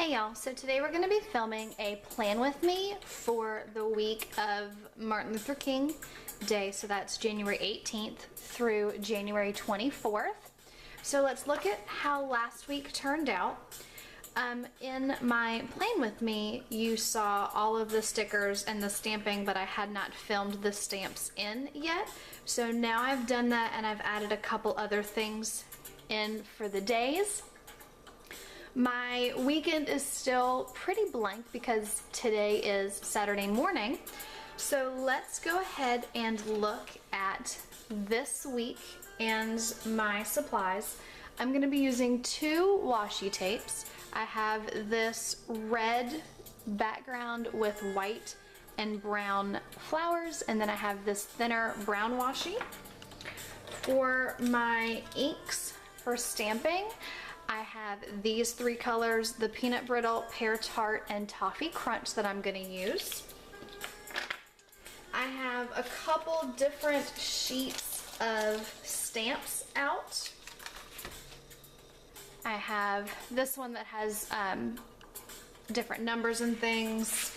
Hey y'all, so today we're going to be filming a plan with me for the week of Martin Luther King Day. So that's January 18th through January 24th. So let's look at how last week turned out. In my plan with me, you saw all of the stickers and the stamping, but I had not filmed the stamps in yet. So now I've done that and I've added a couple other things in for the days. My weekend is still pretty blank because today is Saturday morning. So let's go ahead and look at this week and my supplies. I'm going to be using two washi tapes. I have this red background with white and brown flowers, and then I have this thinner brown washi. For my inks for stamping, I have these three colors, the Peanut Brittle, Pear Tart, and Toffee Crunch that I'm going to use. I have a couple different sheets of stamps out. I have this one that has different numbers and things,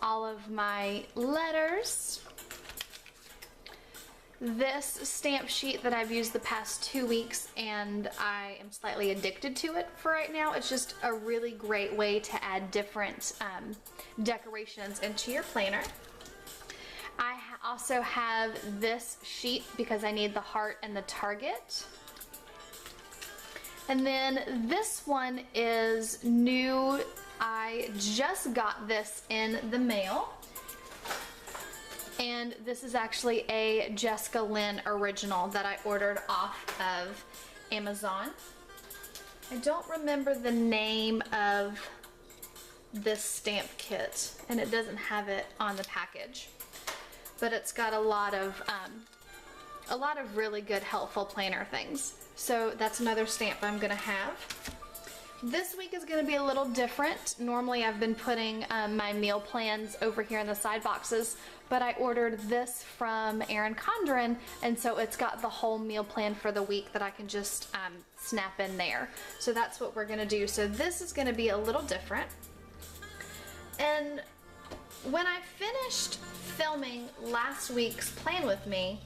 all of my letters. This stamp sheet that I've used the past 2 weeks and I am slightly addicted to it for right now. It's just a really great way to add different decorations into your planner. I also have this sheet because I need the heart and the target. And then this one is new. I just got this in the mail. And this is actually a Jessica Lynn original that I ordered off of Amazon. I don't remember the name of this stamp kit, and it doesn't have it on the package. But it's got a lot of really good, helpful planner things. So that's another stamp I'm gonna have. This week is going to be a little different. Normally I've been putting my meal plans over here in the side boxes, but I ordered this from Erin Condren, and so it's got the whole meal plan for the week that I can just snap in there. So that's what we're going to do. So this is going to be a little different. And when I finished filming last week's plan with me,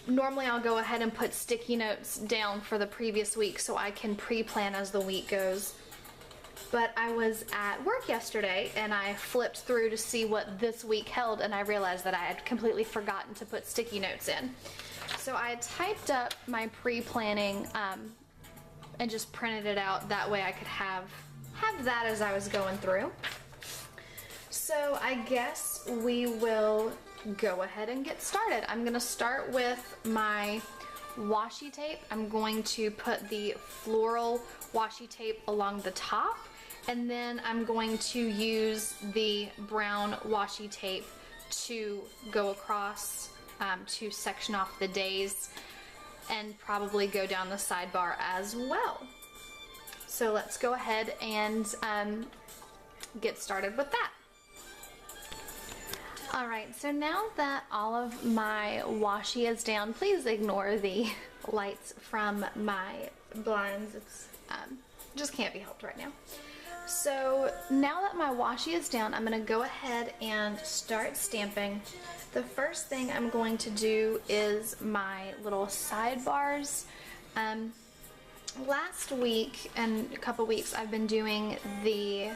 normally I'll go ahead and put sticky notes down for the previous week so I can pre-plan as the week goes. But I was at work yesterday and I flipped through to see what this week held, and I realized that I had completely forgotten to put sticky notes in. So I typed up my pre-planning and just printed it out. That way I could have that as I was going through. So I guess we will go ahead and get started. I'm going to start with my washi tape. I'm going to put the floral washi tape along the top, and then I'm going to use the brown washi tape to go across to section off the days and probably go down the sidebar as well. So let's go ahead and get started with that. Alright, so now that all of my washi is down, please ignore the lights from my blinds. It's just can't be helped right now. So now that my washi is down, I'm going to go ahead and start stamping. The first thing I'm going to do is my little sidebars. Last week and a couple weeks I've been doing the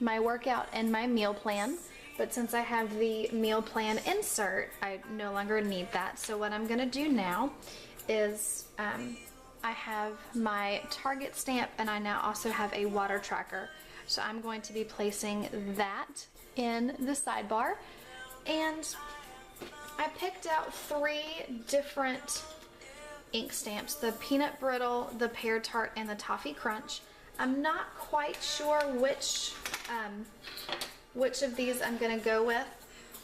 my workout and my meal plan. But since I have the meal plan insert, I no longer need that. So what I'm going to do now is I have my Target stamp, and I now also have a water tracker. So I'm going to be placing that in the sidebar. And I picked out 3 different ink stamps, the Peanut Brittle, the Pear Tart, and the Toffee Crunch. I'm not quite sure which of these I'm going to go with.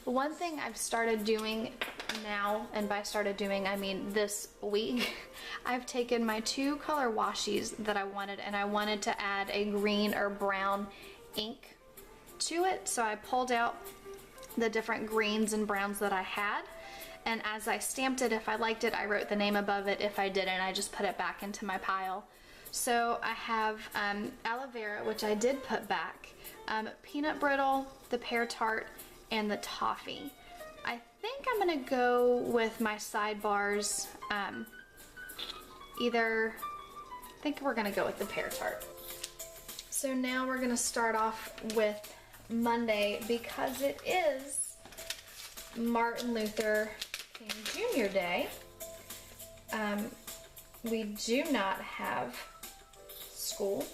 One thing I've started doing now, and by started doing I mean this week, I've taken my 2 color washies that I wanted, and I wanted to add a green or brown ink to it. So I pulled out the different greens and browns that I had, and as I stamped it, if I liked it, I wrote the name above it. If I didn't, I just put it back into my pile. So I have aloe vera, which I did put back, peanut brittle, the pear tart, and the toffee. I think I'm gonna go with my sidebars, I think we're gonna go with the pear tart. So now we're gonna start off with Monday because it is Martin Luther King Jr. Day. We do not have school.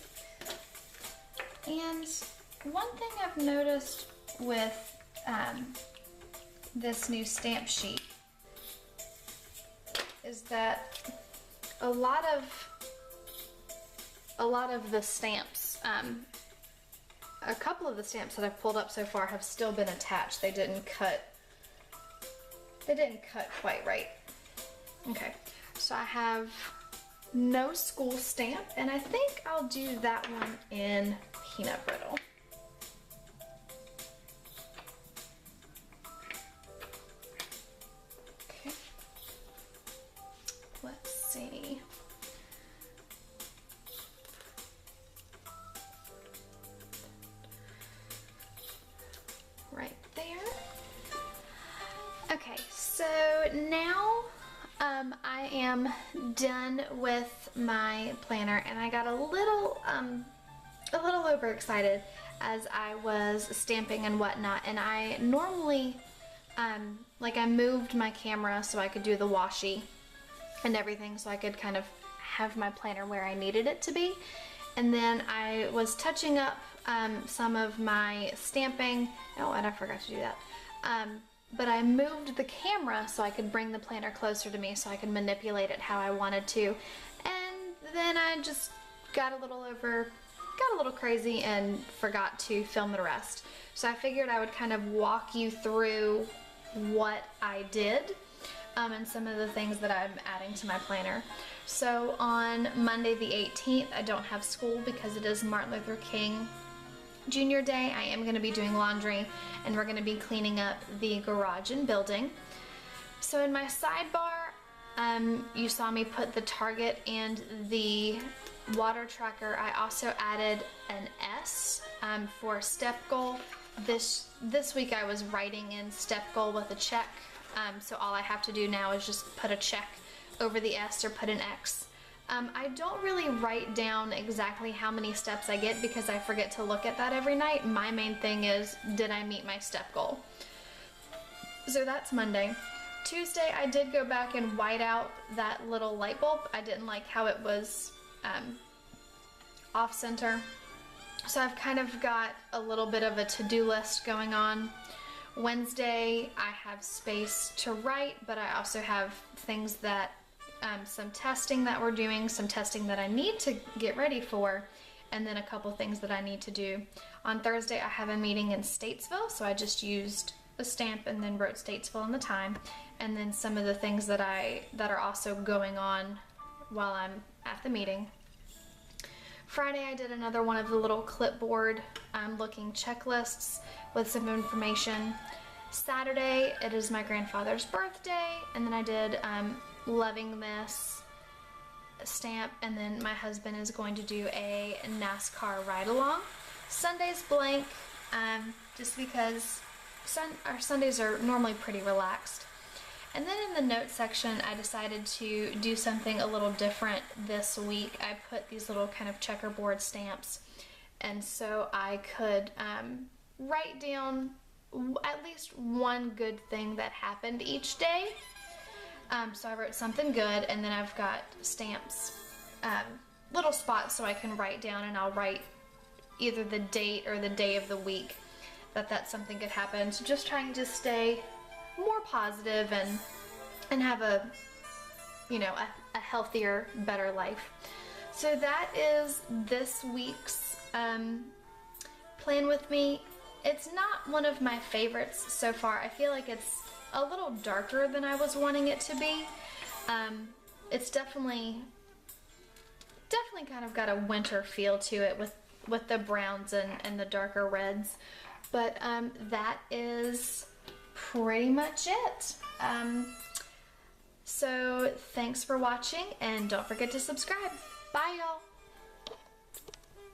And one thing I've noticed with this new stamp sheet is that a lot of the stamps, a couple of the stamps that I've pulled up so far have still been attached. They didn't cut quite right. Okay, so I have no school stamp, and I think I'll do that one in peanut brittle. Okay, let's see. Right there. Okay, so now I am done with my planner, and I got a little overexcited as I was stamping and whatnot, and I normally I moved my camera so I could do the washi and everything, so I could kind of have my planner where I needed it to be. And then I was touching up some of my stamping. Oh, and I forgot to do that. But I moved the camera so I could bring the planner closer to me so I could manipulate it how I wanted to. And then I just got a little crazy and forgot to film the rest. So I figured I would kind of walk you through what I did and some of the things that I'm adding to my planner. So on Monday the 18th, I don't have school because it is Martin Luther King Jr. Day. I am going to be doing laundry, and we're going to be cleaning up the garage and building. So in my sidebar, you saw me put the target and the water tracker. I also added an S for step goal. This week I was writing in step goal with a check, so all I have to do now is just put a check over the S or put an X. I don't really write down exactly how many steps I get because I forget to look at that every night. My main thing is, did I meet my step goal? So that's Monday. Tuesday, I did go back and white out that little light bulb. I didn't like how it was off center. So I've kind of got a little bit of a to-do list going on. Wednesday, I have space to write, but I also have things that some testing that we're doing, some testing that I need to get ready for, and then a couple things that I need to do. On Thursday, I have a meeting in Statesville, so I just used a stamp and then wrote Statesville in the time, and then some of the things that are also going on while I'm at the meeting. Friday, I did another one of the little clipboard looking checklists with some information. Saturday, it is my grandfather's birthday, and then I did loving this stamp, and then my husband is going to do a NASCAR ride along. Sunday's blank, just because our Sundays are normally pretty relaxed. And then in the notes section, I decided to do something a little different this week. I put these little kind of checkerboard stamps, and so I could write down at least one good thing that happened each day. So I wrote something good, and then I've got stamps, little spots so I can write down, and I'll write either the date or the day of the week that something could happen. So just trying to stay more positive and have a healthier, better life. So that is this week's plan with me. It's not one of my favorites so far. I feel like it's a little darker than I was wanting it to be. It's definitely kind of got a winter feel to it with the browns and the darker reds. But that is pretty much it. So thanks for watching, and don't forget to subscribe. Bye, y'all.